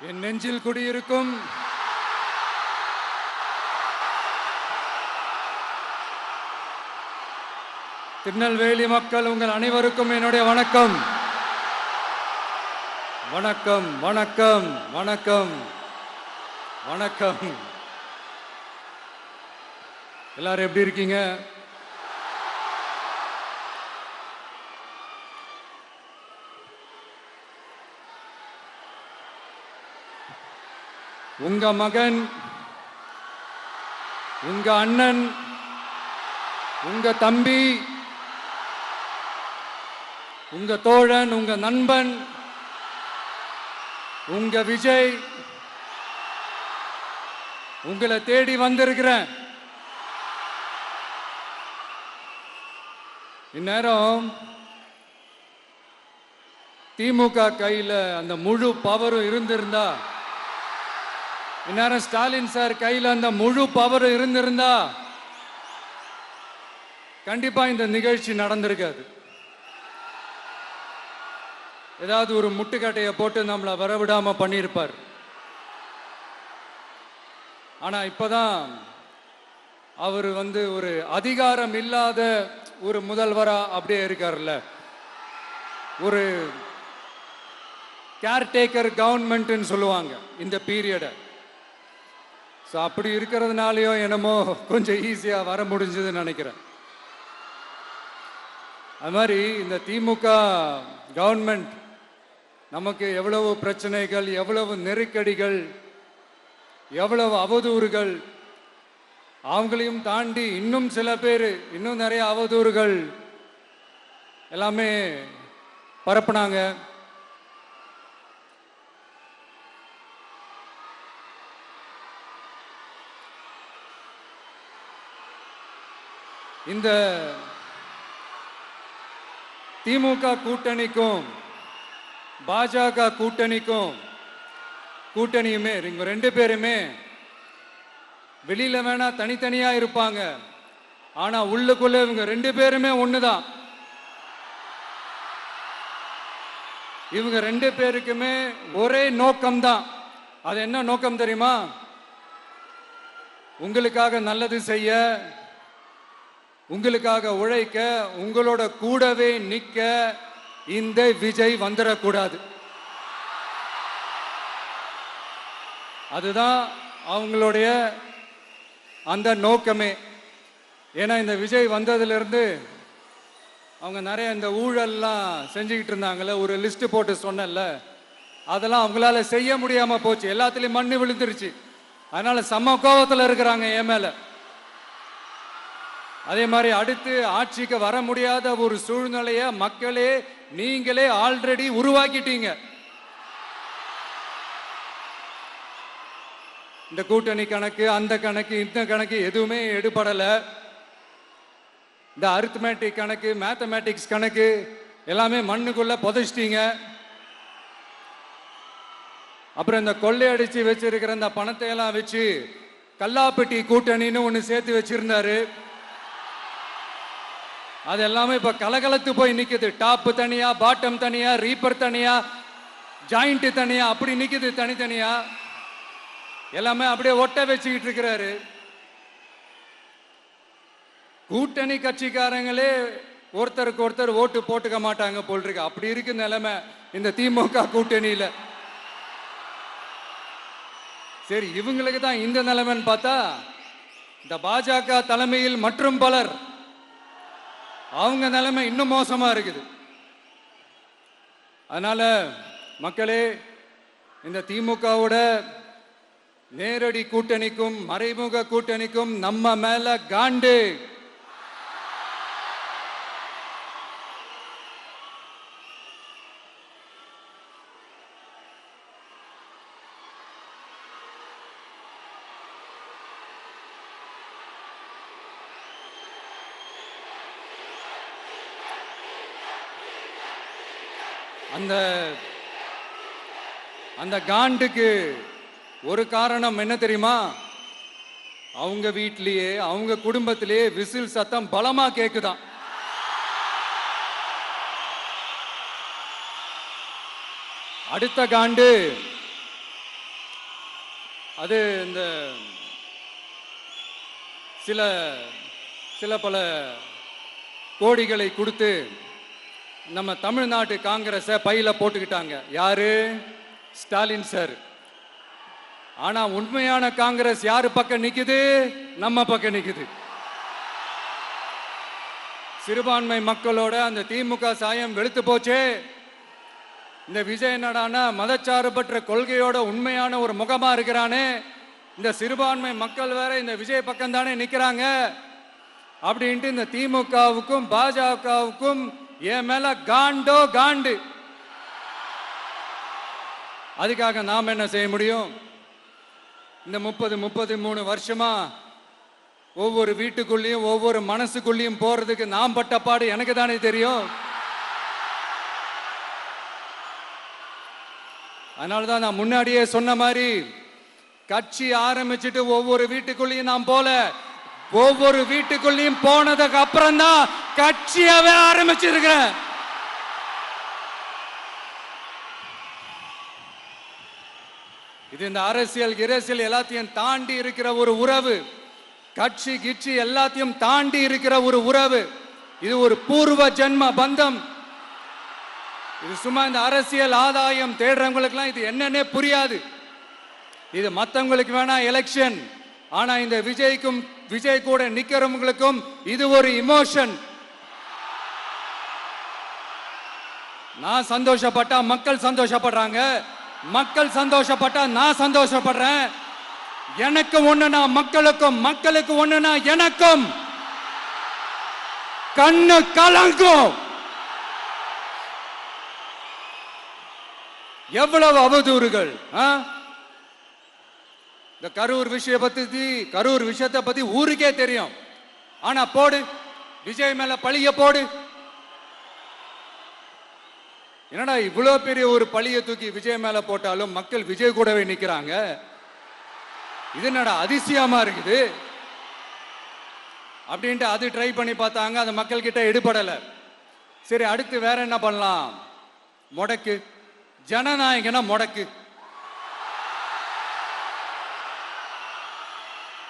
என் நெஞ்சில் குடியிருக்கும் திருநெல்வேலி மக்கள் உங்கள் அனைவருக்கும் என்னுடைய வணக்கம். வணக்கம் வணக்கம் வணக்கம் வணக்கம். எல்லாரும் எப்படி இருக்கீங்க? உங்க மகன், உங்க அண்ணன், உங்க தம்பி, உங்க தோழன், உங்க நண்பன், உங்க விஜய் உங்களை தேடி வந்திருக்கிறேன். இந்நேரம் திமுக கையில அந்த முழு பவரும் இருந்திருந்தா, இந்நேரம் ஸ்டாலின் சார் கையில் அந்த முழு பவர் இருந்திருந்தா கண்டிப்பா இந்த நிகழ்ச்சி நடந்திருக்காது. ஏதாவது ஒரு முட்டுக்கட்டையை போட்டு நம்மளை வரவிடாம பண்ணியிருப்பார். ஆனா இப்பதான் அவர் ஒரு அதிகாரம் இல்லாத ஒரு முதல்வரா அப்படியே இருக்காருல்ல, ஒரு கேர்டேக்கர் கவர்மெண்ட்னு சொல்லுவாங்க இந்த பீரியடை. ஸோ அப்படி இருக்கிறதுனாலையோ என்னமோ கொஞ்சம் ஈஸியாக வர முடிஞ்சதுன்னு நினைக்கிறேன். அது மாதிரி இந்த திமுக கவர்மெண்ட் நமக்கு எவ்வளவு பிரச்சனைகள், எவ்வளவு நெருக்கடிகள், எவ்வளவு அவதூறுகள், அவங்களையும் தாண்டி இன்னும் சில பேர் இன்னும் நிறைய அவதூறுகள் எல்லாமே பரப்புனாங்க. இந்த திமுக கூட்டணிக்கும் பாஜக கூட்டணியுமே இவங்க ரெண்டு பேருமே வெளியில வேணா தனித்தனியா இருப்பாங்க, ஆனா உள்ளுக்குள்ள இவங்க ரெண்டு பேருமே ஒண்ணுதான். இவங்க ரெண்டு பேருக்குமே ஒரே நோக்கம்தான். அது என்ன நோக்கம் தெரியுமா? உங்களுக்காக நல்லது செய்ய, உங்களுக்காக உழைக்க, உங்களோட கூடவே நிக்க இந்த விஜய் வந்துடக்கூடாது. அதுதான் அவங்களுடைய அந்த நோக்கமே. ஏன்னா இந்த விஜய் வந்ததிலிருந்து அவங்க நிறைய இந்த ஊழல்லாம் செஞ்சுக்கிட்டு இருந்தாங்கல்ல, ஒரு லிஸ்ட் போட்டு சொன்னல, அதெல்லாம் அவங்களால செய்ய முடியாம போச்சு. எல்லாத்துலயும் மண்ணு விழுந்துருச்சு. அதனால சம கோபத்தில் இருக்கிறாங்க என் மேல. அதே மாதிரி அடுத்து ஆட்சிக்கு வர முடியாத ஒரு சூழ்நிலையை மக்களே நீங்களே ஆல்ரெடி உருவாக்கிட்டீங்க. இந்த கூட்டணி கணக்கு, அந்த கணக்கு, இந்த கணக்கு எதுவுமே எடுபடல. இந்த அரித்மேட்டிக் கணக்கு, மேத்தமேட்டிக்ஸ் கணக்கு எல்லாமே மண்ணுக்குள்ள புதைச்சிட்டீங்க. அப்புறம் இந்த கொள்ளையடிச்சு வச்சிருக்கிற இந்த பணத்தை எல்லாம் வச்சு கல்லாப்பட்டி கூட்டணின்னு ஒன்று சேர்த்து வச்சிருந்தாரு. அது எல்லாமே இப்ப கலகலத்து போய் நிக்குது. டாப் தனியா, பாட்டம் தனியா, ரீப்பர் தனியா, ஜாயிண்ட் தனியா, அப்படி நிக்குது தனித்தனியா. எல்லாமே அப்படியே ஒட்ட வச்சுக்கிட்டு இருக்கிறாரு. கூட்டணி கட்சிக்காரங்களே ஒருத்தருக்கு ஒருத்தர் ஓட்டு போட்டுக்க மாட்டாங்க போல் இருக்கு. அப்படி இருக்கு நிலைமை இந்த திமுக கூட்டணியில. சரி, இவங்களுக்கு தான் இந்த நிலைமைன்னு பார்த்தா இந்த பாஜக தலைமையில் மற்றும் பலர் அவங்க நிலைமை இன்னும் மோசமா இருக்குது. அதனால மக்களே, இந்த திமுகவோட நேரடி கூட்டணிக்கும் மறைமுக கூட்டணிக்கும் நம்ம மேல காண்டு. அந்த காண்டுக்கு ஒரு காரணம் என்ன தெரியுமா? அவங்க வீட்லயே, அவங்க குடும்பத்திலேயே விசில் சத்தம் பலமா கேக்குதான். அடுத்த காண்டு அது இந்த சில சில பல கோடிகளை கொடுத்து நம்ம தமிழ்நாட்டு காங்கிரஸை பையில போட்டுக்கிட்டாங்க. யாரு? ஸ்டாலின் சார். ஆனா உண்மையான காங்கிரஸ் யாரு பக்கம் நிக்குது? நம்ம பக்கம் நிக்குது. சிறுபான்மை மக்களோட அந்த திமுக சாயம் வெளுத்து போச்சே. இந்த விஜய் என்னடானா மதச்சார்பற்ற கொள்கையோட உண்மையான ஒரு முகமா இருக்கிறானே. இந்த சிறுபான்மை மக்கள் வேற இந்த விஜய் பக்கம் தானே நிக்கிறாங்க அப்படின்ட்டு இந்த திமுகவுக்கும் பாஜகவுக்கும் என் மேல காண்டோ காண்டு. அதுக்காக நாம் என்ன செய்ய முடியும்? இந்த 33 வருஷமா ஒவ்வொரு வீட்டுக்குள்ளேயும் ஒவ்வொரு மனசுக்குள்ளேயும் போறதுக்கு நாம் பட்ட பாடு எனக்கு தானே தெரியும். அதனாலதான் நான் முன்னாடியே சொன்ன மாதிரி கட்சி ஆரம்பிச்சுட்டு ஒவ்வொரு வீட்டுக்குள்ளேயும் நான் போல, ஒவ்வொரு வீட்டுக்குள்ளேயும் போனதுக்கு அப்புறம் தான் கட்சியாவே ஆரம்பிச்சிருக்கிறேன். இது இந்த அரசியல் எல்லாத்தையும் தாண்டி இருக்கிற ஒரு உறவு. கட்சி கிட்சி எல்லாத்தையும் தாண்டி இருக்கிற ஒரு உறவு. இது ஒரு பூர்வ ஜென்ம பந்தம். இது சும்மா இந்த அரசியல் ஆதாயம் தேடுறவங்களுக்குலாம் இது என்னன்னே புரியாது. இது மற்றவங்களுக்கு வேணா எலெக்ஷன். ஆனா இந்த விஜய் கூட நிக்கிறவங்களுக்கும் இது ஒரு இமோஷன். நான் சந்தோஷப்பட்டா மக்கள் சந்தோஷப்படுறாங்க, மக்கள் சந்தோஷப்பட்டா நான் சந்தோஷப்படுறேன். எனக்கு ஒண்ணுனா மக்களுக்கும், மக்களுக்கு ஒண்ணுனா எனக்கும். கண்ணு கலங்கும். எவ்வளவு அவதூறுகள். இந்த கரூர் விஷயத்தை பத்தி ஊருக்கே தெரியும். ஆனா போடு, விஜய் மேல பழிய போடு. என்னடா இவ்வளவு பெரிய ஒரு பழிய தூக்கி விஜய் மேல போட்டாலும் மக்கள் விஜய் கூடவே நிக்கிறாங்க. இது என்னடா அதிசயமா இருக்குது அப்படின்ட்டு அது ட்ரை பண்ணி பார்த்தாங்க. அது மக்கள் கிட்ட எடுபடல. சரி, அடுத்து வேற என்ன பண்ணலாம்? முடக்கு. ஜனநாயகனா முடக்கு.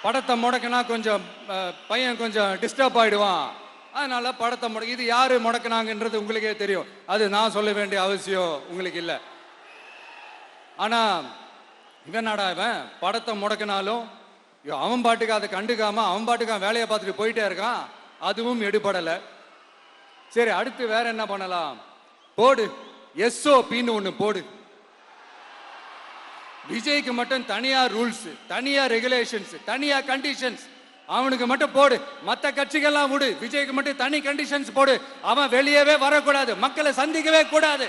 படத்தை முடக்குனா கொஞ்சம் பையன் கொஞ்சம் டிஸ்டர்ப் ஆயிடுவான். அதனால படத்தை முடக்கு. இது யாரு முடக்குனாங்கன்றது உங்களுக்கே தெரியும். அது நான் சொல்ல வேண்டிய அவசியம் உங்களுக்கு இல்லை. ஆனா இவனாடா இவன் படத்தை முடக்கினாலும் அவன் பாட்டுக்கு அதை கண்டுக்காம அவன் பாட்டுக்கு வேலையை பார்த்துட்டு போயிட்டே இருக்கான். அதுவும் எடுபடலை. சரி, அடுத்து வேற என்ன பண்ணலாம்? போடு, எஸ்ஓபின்னு ஒண்ணு போடு. விஜய்க்கு மட்டும் தனியா ரூல்ஸ், தனியா ரெகுலேஷன்ஸ், தனியா கண்டிஷன்ஸ். அவனுக்கு மட்டும் போடு. மற்ற கட்சிகள்லாம் விடு, விஜய்க்கு மட்டும் தனி கண்டிஷன்ஸ் போடு. அவன் வெளியவே வரக்கூடாது, மக்களை சந்திக்கவே கூடாது.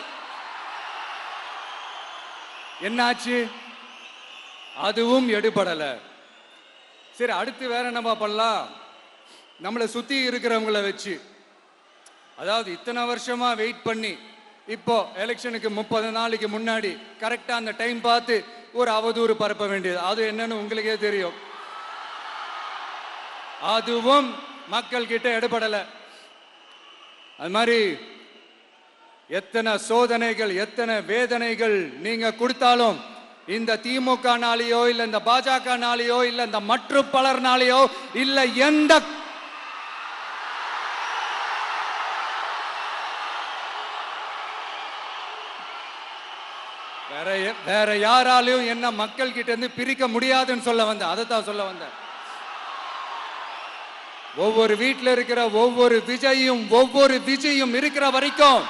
என்னாச்சு? அதுவும் எடுபடல. சரி, அடுத்து வேற என்ன பண்ணலாம்? நம்மளை சுத்தி இருக்கிறவங்களை வச்சு, அதாவது இத்தனை வருஷமா வெயிட் பண்ணி இப்போ எலெக்ஷனுக்கு 30 நாளைக்கு முன்னாடி கரெக்டா அந்த டைம் பார்த்து ஒரு அவதூறு பரப்ப வேண்டியது. அது என்னன்னு உங்களுக்கே தெரியும். அதுவும் மக்கள் கிட்ட எடுபடல. அது மாதிரி எத்தனை சோதனைகள், எத்தனை வேதனைகள் நீங்க கொடுத்தாலும் இந்த திமுக நாளையோ இல்ல இந்த பாஜக நாளையோ இல்ல இந்த மற்ற பலர் நாளையோ இல்ல எந்த வேற யாராலையும் என்ன மக்கள் கிட்ட இருந்து பிரிக்க முடியாதுன்னு சொல்ல வந்தேன். அதைத்தான் சொல்ல வந்தேன். ஒவ்வொரு வீட்டில் இருக்கிற ஒவ்வொரு விஜயும் இருக்கிற வரைக்கும்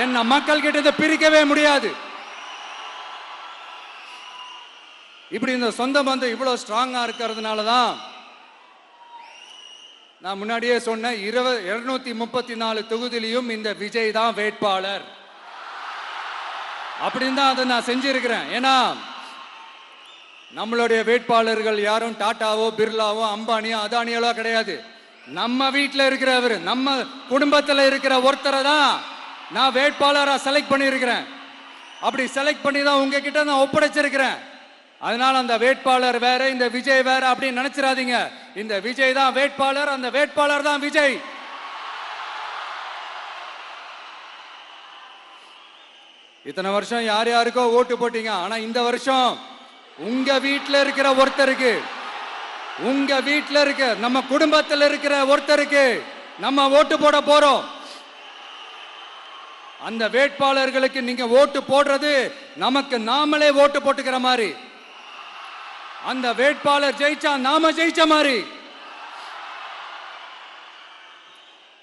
என்ன மக்கள் கிட்ட இருந்து பிரிக்கவே முடியாது. இப்படி இந்த சொந்த பந்தம் இவ்வளவு ஸ்ட்ராங்கா இருக்கிறதுனால தான் நான் முன்னாடியே சொன்ன 234 தொகுதியிலையும் இந்த விஜய் தான் வேட்பாளர் அப்படின்னு தான் அதை நான் செஞ்சிருக்கிறேன். ஏன்னா நம்மளுடைய வேட்பாளர்கள் யாரும் டாட்டாவோ பிர்லாவோ அம்பானியோ அதானியோ கிடையாது. நம்ம வீட்டில் இருக்கிறவர், நம்ம குடும்பத்தில் இருக்கிற ஒருத்தரை தான் நான் வேட்பாளராக செலக்ட் பண்ணியிருக்கிறேன். அப்படி செலக்ட் பண்ணி தான் உங்ககிட்ட நான் ஒப்படைச்சிருக்கிறேன். அதனால அந்த வேட்பாளர் வேற, இந்த விஜய் வேற அப்படின்னு நினைச்சிடாதீங்க. இந்த விஜய் தான் வேட்பாளர், அந்த வேட்பாளர் தான் விஜய். இத்தனை வருஷம் யார் யாருக்கோ ஓட்டு போட்டீங்க. ஆனா இந்த வருஷம் உங்க வீட்டுல இருக்கிற ஒருத்தருக்கு, உங்க வீட்டுல இருக்க நம்ம குடும்பத்தில் இருக்கிற ஒருத்தருக்கு நம்ம ஓட்டு போட போறோம். அந்த வேட்பாளர்களுக்கு நீங்க ஓட்டு போடுறது நமக்கு நாமளே ஓட்டு போட்டுக்கிற மாதிரி. அந்த வேட்பாளர் ஜெயிச்சா நாம ஜெயிச்ச மாதிரி.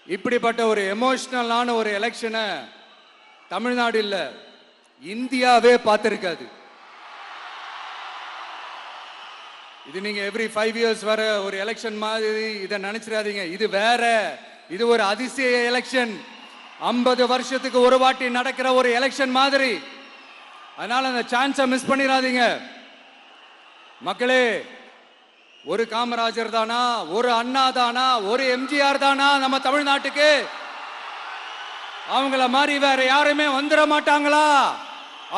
இப்படிப்பட்ட ஒரு எமோஷனலான ஒரு எலெக்ஷனை தமிழ்நாடு இல்ல, இந்தியாவே பார்த்திருக்காது. இது நீங்க எவ்ரி 5 years வர ஒரு எலெக்ஷன் மாதிரி இதை நினைச்சிடாதீங்க. இது வேற, இது ஒரு அதிசய எலெக்ஷன். 50 வருஷத்துக்கு ஒரு வாட்டி நடக்கிற ஒரு எலெக்ஷன் மாதிரி. அதனால அந்த சான்ஸை மிஸ் பண்ணிடாதீங்க மக்களே. ஒரு காமராஜர் தானா, ஒரு அண்ணா தானா, ஒரு எம்ஜிஆர் தானா நம்ம தமிழ்நாட்டுக்கு? அவங்கள மாதிரி வேற யாருமே வந்துட மாட்டாங்களா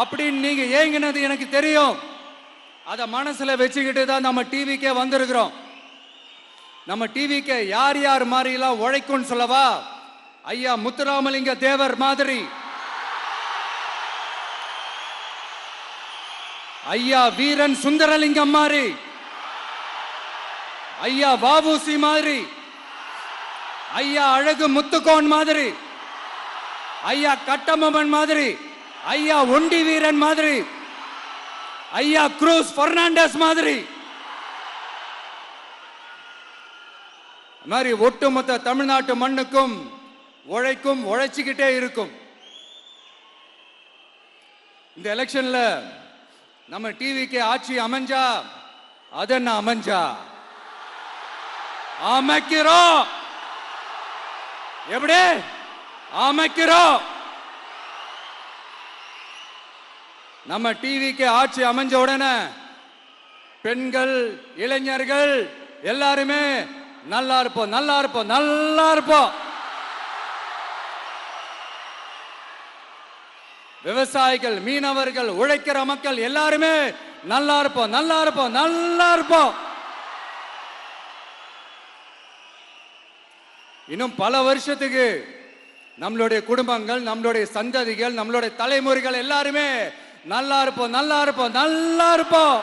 அப்படின்னு நீங்க ஏங்கினது எனக்கு தெரியும். அத மனசுல வச்சுக்கிட்டு தான் நம்ம டிவிக்கே வந்திருக்கிறோம். நம்ம டிவிக்கு யார் யார் மாதிரி எல்லாம் உழைக்கும் சொல்லவா? ஐயா முத்துராமலிங்க தேவர் மாதிரி, ஐயா வீரன் சுந்தரலிங்கம் மாதிரி, ஐயா வாவுசி மாதிரி, ஐயா அழகு முத்துக்கோன் மாதிரி, ஐயா கட்டமன் மாதிரி, ஐயா ஒண்டி வீரன் மாதிரி, ஐயா குரூஸ் பெர்னாண்டஸ் மாதிரி மாதிரி ஒட்டுமொத்த தமிழ்நாட்டு மண்ணுக்கும் உழைக்கும், உழைச்சிக்கிட்டே இருக்கும். இந்த எலெக்ஷன்ல நம்ம டிவிக்கு ஆட்சி அமைஞ்சா அதென்ன அமைஞ்சா அமைக்கிறோம். எப்படி அமைக்கிறோம்? நம்ம டிவிக்கு ஆட்சி அமைஞ்ச உடனே பெண்கள், இளைஞர்கள் எல்லாருமே நல்லா இருப்போம், நல்லா இருப்போம், நல்லா இருப்போம். விவசாயிகள், மீனவர்கள், உழைக்கிற மக்கள் எல்லாருமே நல்லா இருப்போம், நல்லா இருப்போம், நல்லா இருப்போம். இன்னும் பல வருஷத்துக்கு நம்மளுடைய குடும்பங்கள், நம்மளுடைய சந்ததிகள், நம்மளுடைய தலைமுறைகள் எல்லாருமே நல்லா இருப்போம், நல்லா இருப்போம், நல்லா இருப்போம்.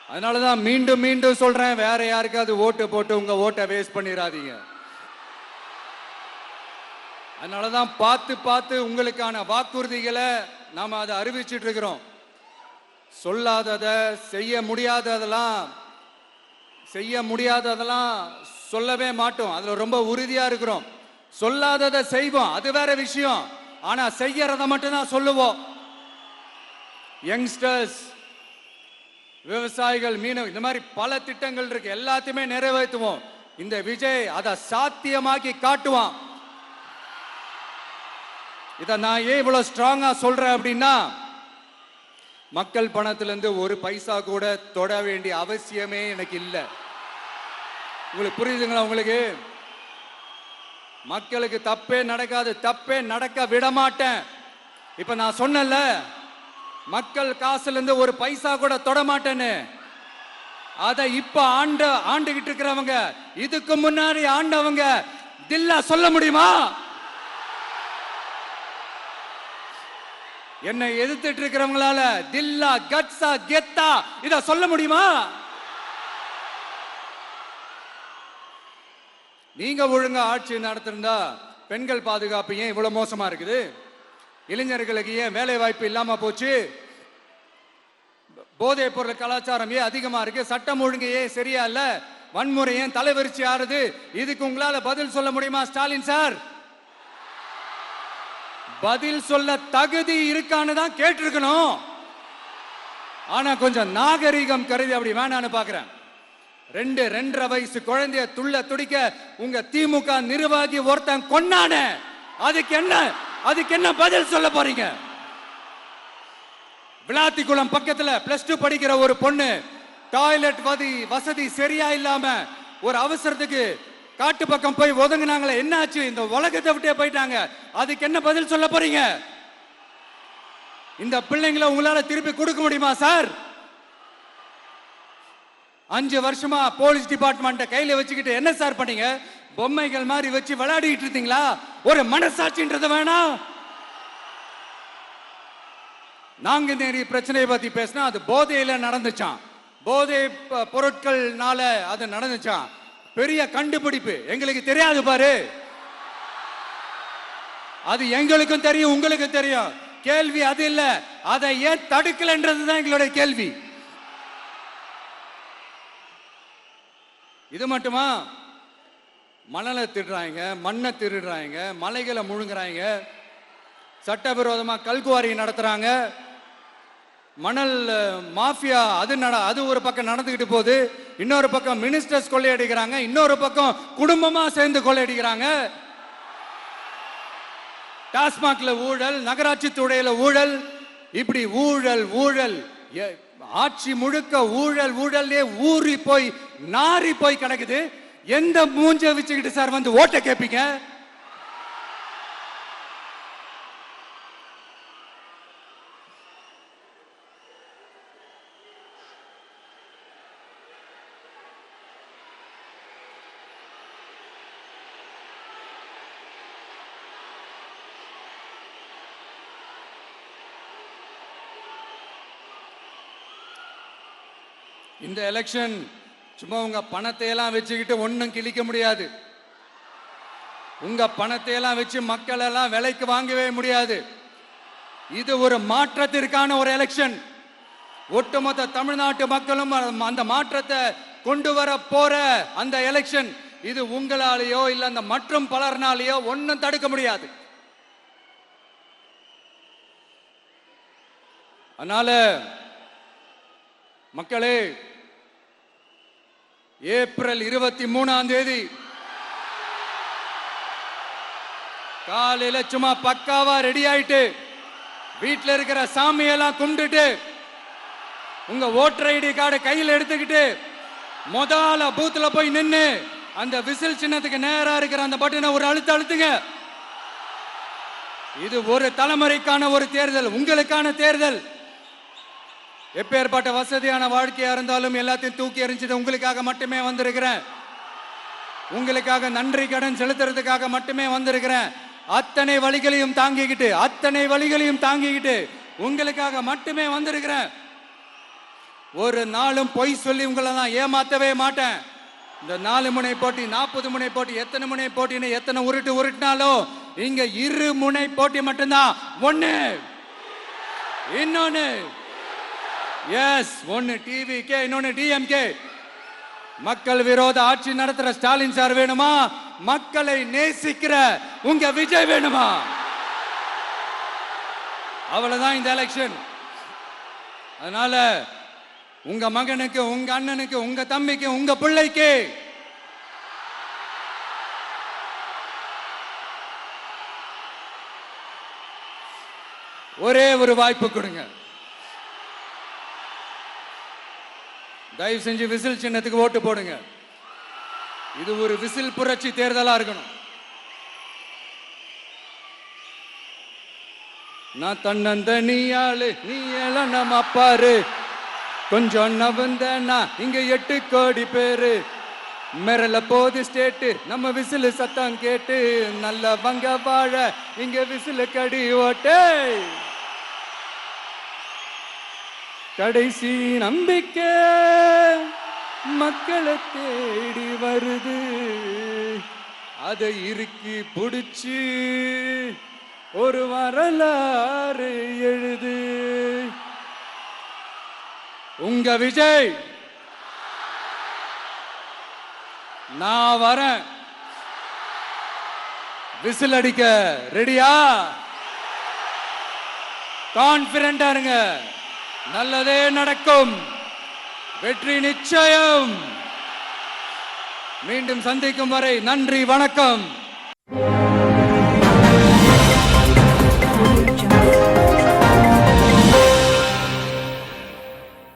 அதனாலதான் மீண்டும் மீண்டும் சொல்றேன், வேற யாருக்காவது ஓட்டு போட்டு உங்க ஓட்டை வேஸ்ட் பண்ணிடாதீங்க. அதனாலதான் பார்த்து பார்த்து உங்களுக்கான வாக்குறுதிகளை நாம அதை அறிவிச்சிட்டு இருக்கிறோம். சொல்லாதத, செய்ய முடியாததெல்லாம் சொல்லவே மாட்டோம். அதுல ரொம்ப உறுதியா இருக்கிறோம். சொல்லாததை செய்வோம், அது வேற விஷயம். ஆனா செய்யறத மட்டும் தான் சொல்லுவோம். யங்ஸ்டர்ஸ், விவசாயிகள், மீனவர்கள், இந்த மாதிரி பல திட்டங்கள் இருக்கு, எல்லாத்தையுமே நிறைவேற்றுவோம். இந்த விஜய் அதை சாத்தியமாக்கி காட்டுவான். இதை நான் ஏன் இவ்வளவு ஸ்ட்ராங்கா சொல்றேன் அப்படின்னா, மக்கள் பணத்திலிருந்து ஒரு பைசா கூட தொட வேண்டிய அவசியமே எனக்கு இல்லை. உங்களுக்கு புரியுதுங்களா? உங்களுக்கு மக்களுக்கு தப்பே நடக்காது, தப்பே நடக்க விட மாட்டேன். இப்ப நான் சொன்னல, மக்கள் காசுல இருந்து ஒரு பைசா கூட தொட மாட்டேன்னு. அத இப்ப ஆண்டுகிட்டு இருக்கிறவங்க, இதுக்கு முன்னாடி ஆண்டவங்க தில்லா சொல்ல முடியுமா? என்னை எதிர்த்துட்டு இருக்கிறவங்களால தில்லா, கட்ஸா, கெத்தா இத சொல்ல முடியுமா? நீங்க ஒழுங்கா ஆட்சி நடத்திருந்தா பெண்கள் பாதுகாப்பு ஏன் இவ்வளவு மோசமா இருக்குது? இளைஞர்களுக்கு ஏன் வேலை வாய்ப்பு இல்லாம போச்சு? போதைப் பொருள் கலாச்சாரம் ஏன் அதிகமா இருக்கு? சட்டம் ஒழுங்கு ஏன் சரியா இல்ல? வன்முறை ஏன் தலைவரிச்சு ஆறுது? இதுக்கு உங்களால பதில் சொல்ல முடியுமா ஸ்டாலின் சார்? பதில் சொல்ல தகுதி இருக்கான்னு தான் கேட்டிருக்கணும். ஆனா கொஞ்சம் நாகரிகம் கருதி அப்படி வேணான்னு பாக்குறேன். 2-2.5 வயசு குழந்தைய துள்ள துடிக்க உங்க திமுக நிர்வாகி ஒருத்தன் கொன்னான, அதுக்கு என்ன பதில் சொல்ல போறீங்க? விளாத்திக்குளம் பக்கத்துல +2 படிக்கிற ஒரு பொண்ணு டாய்லெட் வசதி சரியா இல்லாம ஒரு அவசரத்துக்கு காட்டு பக்கம் போய் ஒதுங்கினாங்களே, என்னாச்சு? இந்த உலகத்தை விட்டே போயிட்டாங்க. அதுக்கு என்ன பதில் சொல்ல போறீங்க? இந்த பிள்ளைங்களை உங்களால திருப்பி கொடுக்க முடியுமா சார்? 5 வருஷமா போலீஸ் டிபார்ட்மெண்ட்டை கையில வச்சுக்கிட்டு என்ன சார் பண்ணீங்க? பொம்மைகள் மாதிரி வச்சு விளையாடிட்டு இருந்தீங்களா? ஒரு மனசாட்சின்றது வேணாம். நாங்குநேரி பிரச்சனையை பத்தி பேசினா அது போதையில நடந்துச்சான், போதை பொருட்கள்னால அது நடந்துச்சான். பெரிய கண்டுபிடிப்பு எங்களுக்கு தெரியாது பாரு, அது எங்களுக்கும் தெரியும் உங்களுக்கும் தெரியும். கேள்வி அது இல்ல, அதை ஏன் தடுக்கலன்றதுதான் எங்களுடைய கேள்வி. இது மட்டுமா? மணலை திருடுறாங்க, மண்ணை திருடுறாங்க, மலைகளை முழுங்குறாங்க, சட்டவிரோதமா கல்குவாரி நடத்துறாங்க, மணல் மாஃபியா அது ஒரு பக்கம் நடந்துகிட்டு போகுது. இன்னொரு பக்கம் மினிஸ்டர்ஸ் கொள்ளையடிக்கிறாங்க, இன்னொரு பக்கம் குடும்பமா சேர்ந்து கொள்ளையடிக்கிறாங்க. டாஸ்மாக்ல ஊழல், நகராட்சி துறையில ஊழல், இப்படி ஊழல் ஊழல், ஆட்சி முழுக்க ஊழல் ஊழல்லே ஊறி போய் நாரி போய் கிடக்குது. எந்த மூஞ்ச வச்சுக்கிட்டு சார் வந்து ஓட்ட கேட்பீங்க? இந்த எலெக்ஷன் சும்மா உங்க பணத்தை எல்லாம் வச்சுக்கிட்டு ஒன்னும் கிழிக்க முடியாது. உங்க பணத்தை எல்லாம் வச்சு மக்கள் எல்லாம் விலைக்கு வாங்கவே முடியாது. இது ஒரு மாற்றத்திற்கான ஒரு எலெக்ஷன். ஒட்டுமொத்த தமிழ்நாட்டு மக்களும் அந்த மாற்றத்தை கொண்டு வர போற அந்த எலெக்ஷன். இது உங்களாலேயோ இல்ல அந்த மற்றும் பலர்னாலேயோ ஒன்னும் தடுக்க முடியாது. அதனால மக்களே, ஏப்ரல் 23 காலையில சும்மா பக்காவா ரெடி ஆயிட்டு வீட்டில் இருக்கிற சாமியெல்லாம் கும்பிட்டுட்டு உங்க ஓட்டர் ஐடி கார்டை கையில் எடுத்துக்கிட்டு முதல்ல பூத்துல போய் நின்று அந்த விசில் சின்னத்துக்கு நேரா இருக்கிற அந்த பட்டனை ஒரு அழுத்துங்க. இது ஒரு தலைமுறைக்கான ஒரு தேர்தல், உங்களுக்கான தேர்தல். எப்பேற்பட்ட வசதியான வாழ்க்கையா இருந்தாலும் எல்லாத்தையும் தூக்கி எறிஞ்சது உங்களுக்காக மட்டுமே வந்திருக்கிறேன். உங்களுக்காக நன்றி கடன் செலுத்துறதுக்காக மட்டுமே வந்திருக்கிறேன். அத்தனை வழிகளையும் தாங்கிக்கிட்டு உங்களுக்காக மட்டுமே வந்திருக்கிறேன். ஒரு நாளும் பொய் சொல்லி உங்களை நான் ஏமாத்தவே மாட்டேன். இந்த 4 முனை போட்டி, 40 முனை போட்டி, எத்தனை முனை போட்டின்னு எத்தனை உருட்டினாலும் இங்க 2 முனை போட்டி மட்டும்தான். ஒண்ணு, இன்னொன்னு எஸ், ஒன்னு டிவிகே, இன்னொன்னு டிஎம்கே. மக்கள் விரோத ஆட்சி நடத்துற ஸ்டாலின் சார் வேணுமா? மக்களை நேசிக்கிற உங்க விஜய் வேணுமா? அவ்வளவுதான் இந்த எலெக்ஷன். அதனால உங்க மகனுக்கு, உங்க அண்ணனுக்கு, உங்க தம்பிக்கு, உங்க பிள்ளைக்கு ஒரே ஒரு வாய்ப்பு கொடுங்க. தயவு செஞ்சு விசில் சின்னத்துக்கு ஓட்டு போடுங்க. இது ஒரு விசில் புரட்சி தேர்தலா இருக்கணும். நான் தன்னந்த நீயாளு, நீ நம்ம பாரு, கொஞ்சம் நவந்தனா இங்க 8 கோடி பேரு, மிரல போது ஸ்டேட்டு நம்ம விசில் சத்தம் கேட்டு, நல்ல வங்க வாழ இங்க விசில் கடி ஓட்டே. கடைசி நம்பிக்கை மக்களை தேடி வருது, அதை இறுக்கி புடிச்சு ஒரு வரலாறு எழுது. உங்க விஜய், நான் வரேன். விசில் அடிக்க ரெடியா? கான்பிடண்டா இருங்க, நல்லதே நடக்கும், வெற்றி நிச்சயம். மீண்டும் சந்திக்கும் வரை நன்றி, வணக்கம்.